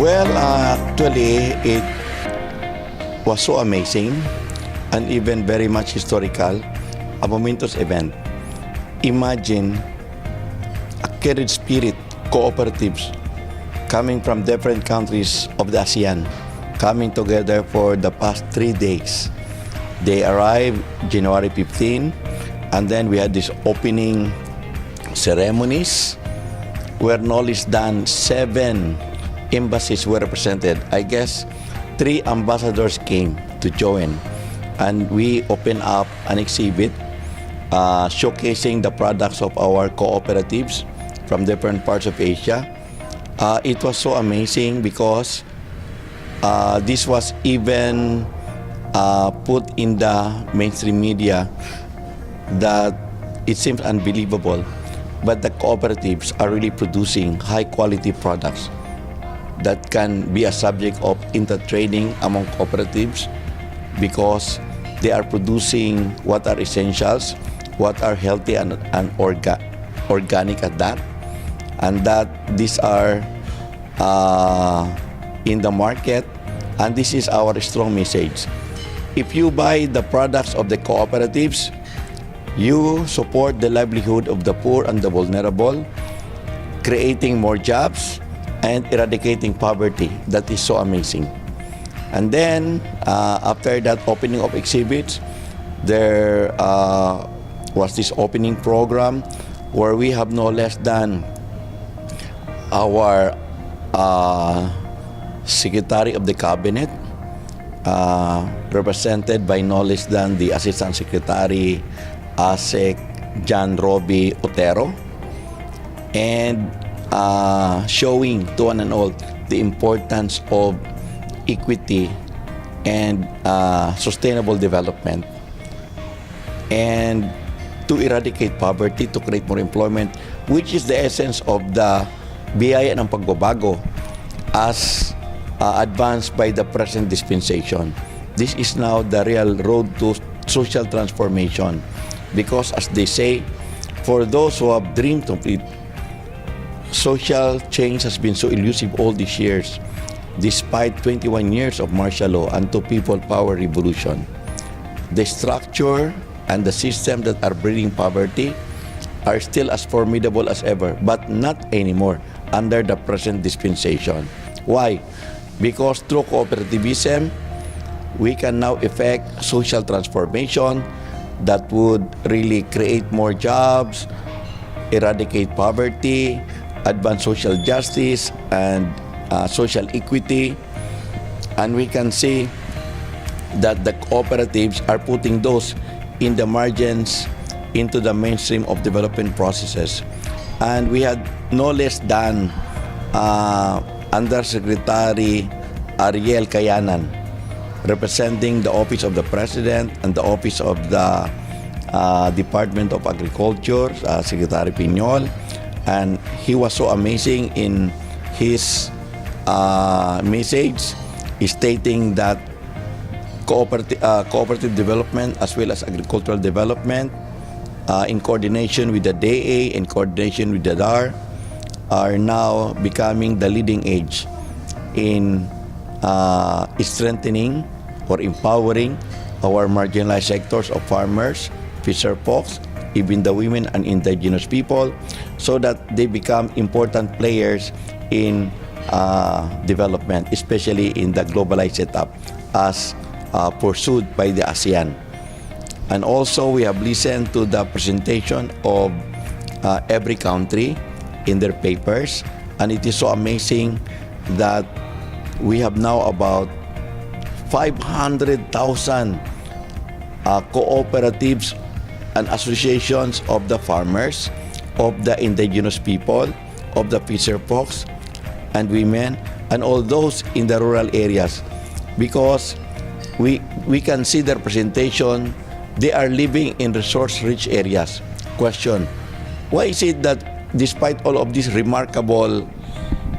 Well, actually, it was so amazing and even very much historical, a momentous event. Imagine a kindred spirit cooperatives coming from different countries of the ASEAN, coming together for the past 3 days. They arrived January 15, and then we had this opening ceremonies where no less than 7 embassies were represented. I guess 3 ambassadors came to join, and we opened up an exhibit showcasing the products of our cooperatives from different parts of Asia. It was so amazing because this was even put in the mainstream media that it seems unbelievable, but the cooperatives are really producing high quality products that can be a subject of intertraining among cooperatives, because they are producing what are essentials, what are healthy and organic at that, and that these are in the market, and this is our strong message. If you buy the products of the cooperatives, you support the livelihood of the poor and the vulnerable, creating more jobs and eradicating poverty. That is so amazing. And then after that opening of exhibits, there was this opening program where we have no less than our Secretary of the Cabinet, represented by no less than the Assistant Secretary ASEC John Roby Otero, and showing to one and all the importance of equity and sustainable development, and to eradicate poverty, to create more employment, which is the essence of the biyaya ng pagbabago as advanced by the present dispensation. This is now the real road to social transformation, because as they say, for those who have dreamed of it, social change has been so elusive all these years, despite 21 years of martial law and two people power revolution. The structure and the system that are breeding poverty are still as formidable as ever, but not anymore under the present dispensation. Why? Because through cooperativism, we can now effect social transformation that would really create more jobs, eradicate poverty, advance social justice and social equity. And we can see that the cooperatives are putting those in the margins into the mainstream of development processes. And we had no less than Undersecretary Ariel Kayanan, representing the Office of the President and the Office of the Department of Agriculture, Secretary Piñol, and he was so amazing in his message, stating that cooperative development as well as agricultural development, in coordination with the DA, in coordination with the DAR, are now becoming the leading edge in strengthening or empowering our marginalized sectors of farmers, fisher folks, even the women and indigenous people, so that they become important players in development, especially in the globalized setup as pursued by the ASEAN. And also we have listened to the presentation of every country in their papers, and it is so amazing that we have now about 500,000 cooperatives and associations of the farmers, of the indigenous people, of the fisher folks and women, and all those in the rural areas, because we can see their presentation. They are living in resource-rich areas. Question: why is it that despite all of this remarkable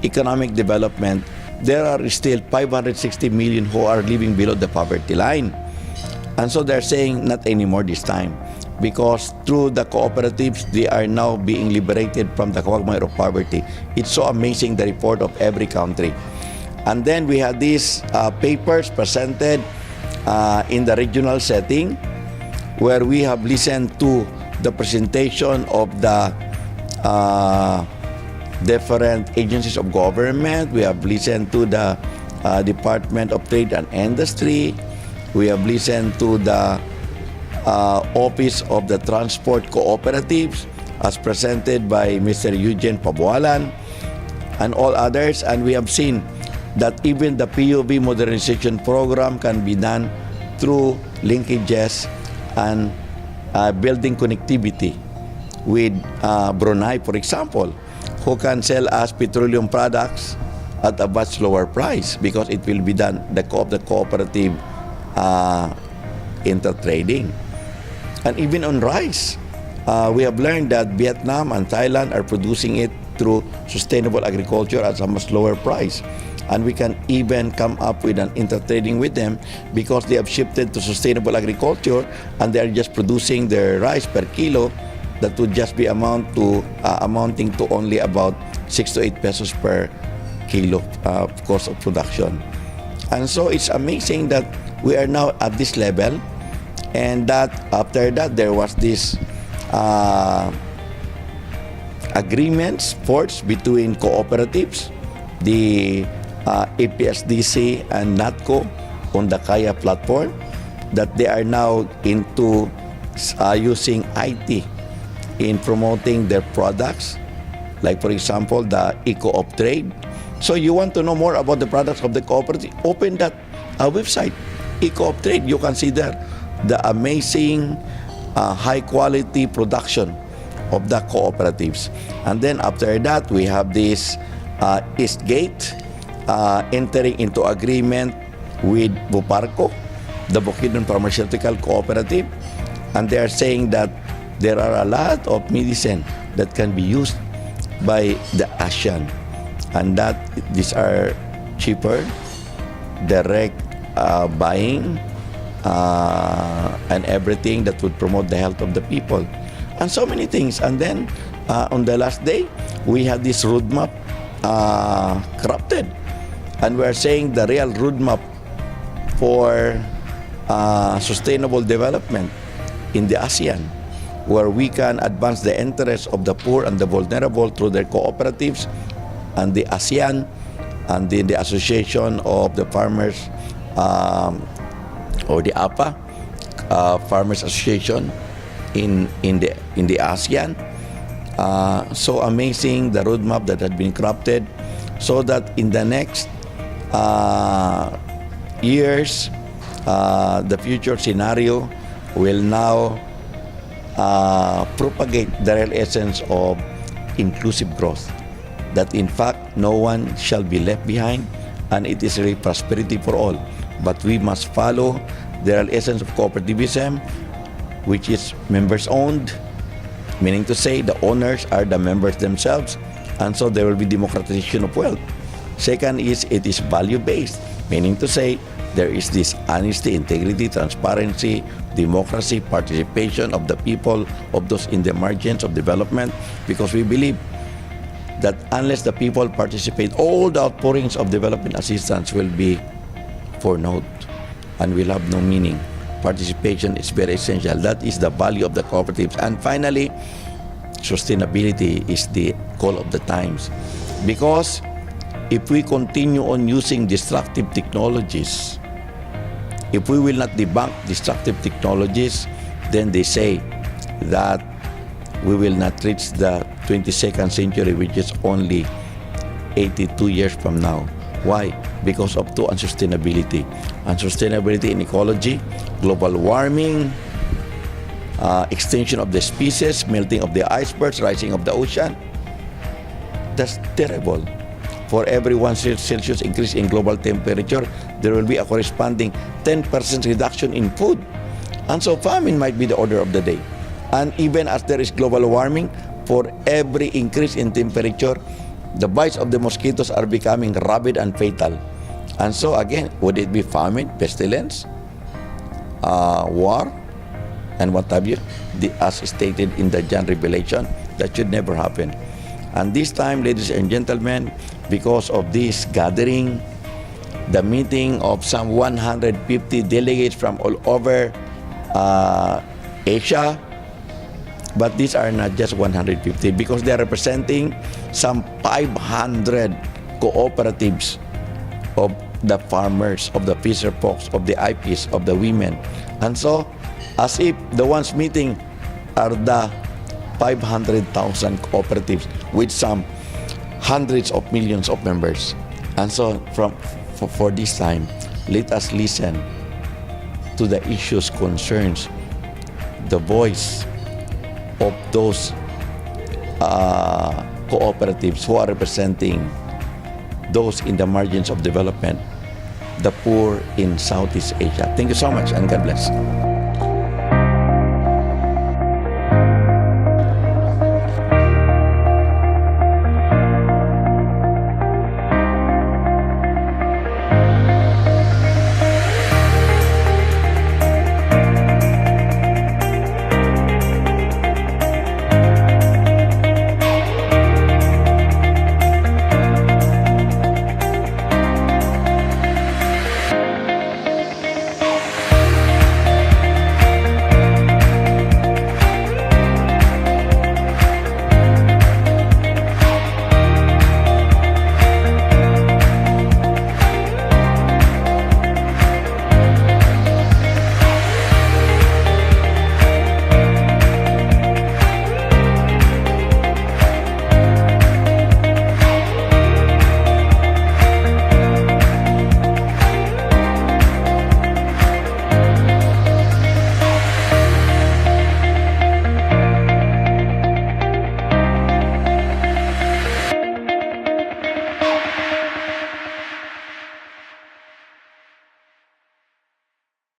economic development, there are still 560 million who are living below the poverty line? And so they're saying not anymore this time, because through the cooperatives, they are now being liberated from the quagmire of poverty. It's so amazing, the report of every country. And then we had these papers presented in the regional setting, where we have listened to the presentation of the different agencies of government. We have listened to the Department of Trade and Industry. We have listened to the Office of the Transport Cooperatives as presented by Mr. Eugene Pabualan and all others. And we have seen that even the PUB modernization program can be done through linkages and building connectivity with Brunei, for example, who can sell us petroleum products at a much lower price because it will be done the cooperative intertrading. And even on rice, we have learned that Vietnam and Thailand are producing it through sustainable agriculture at a much lower price. And we can even come up with an intertrading with them because they have shifted to sustainable agriculture and they are just producing their rice per kilo that would just be amounting to only about 6 to 8 pesos per kilo cost of production. And so it's amazing that we are now at this level, and that after that there was this agreements forged between cooperatives, the APSDC and NATCO on the Kaya platform, that they are now into using IT in promoting their products, like for example the Eco-op Trade. So you want to know more about the products of the cooperative, open that website, Eco-op Trade. You can see there the amazing high quality production of the cooperatives. And then after that we have this Eastgate entering into agreement with Buparco, the Bukidnon Pharmaceutical Cooperative, and they are saying that there are a lot of medicine that can be used by the ASEAN, and that these are cheaper, direct buying, and everything that would promote the health of the people, and so many things. And then on the last day, we had this roadmap crafted, and we are saying the real roadmap for sustainable development in the ASEAN, where we can advance the interests of the poor and the vulnerable through their cooperatives, and the ASEAN, and the Association of the Farmers, or the APA, Farmers Association in the ASEAN. So amazing the roadmap that had been crafted, so that in the next years, the future scenario will now propagate the real essence of inclusive growth, that in fact no one shall be left behind, and it is really prosperity for all. But we must follow the real essence of cooperativism, which is members owned, meaning to say the owners are the members themselves, and so there will be democratization of wealth. Second is, it is value-based, meaning to say there is this honesty, integrity, transparency, democracy, participation of the people, of those in the margins of development, because we believe that unless the people participate, all the outpourings of development assistance will be for naught and will have no meaning. Participation is very essential. That is the value of the cooperatives. And finally, sustainability is the call of the times, because if we continue on using destructive technologies, if we will not debunk destructive technologies, then they say that we will not reach the 22nd century, which is only 82 years from now. Why? Because of two unsustainability. Unsustainability in ecology, global warming, extinction of the species, melting of the icebergs, rising of the ocean. That's terrible. For every 1 Celsius increase in global temperature, there will be a corresponding 10% reduction in food. And so famine might be the order of the day. And even as there is global warming, for every increase in temperature, the bites of the mosquitoes are becoming rabid and fatal. And so again, would it be famine, pestilence, war, and what have you? As stated in the John Revelation, that should never happen. And this time, ladies and gentlemen, because of this gathering the meeting of some 150 delegates from all over Asia. But these are not just 150 because they are representing some 500 cooperatives of the farmers, of the fisher folks, of the IPs, of the women. And so, as if the ones meeting are the 500,000 cooperatives with some hundreds of millions of members. And so, for this time, let us listen to the issues, concerns, the voice of those cooperatives who are representing those in the margins of development, the poor in Southeast Asia. Thank you so much, and God bless.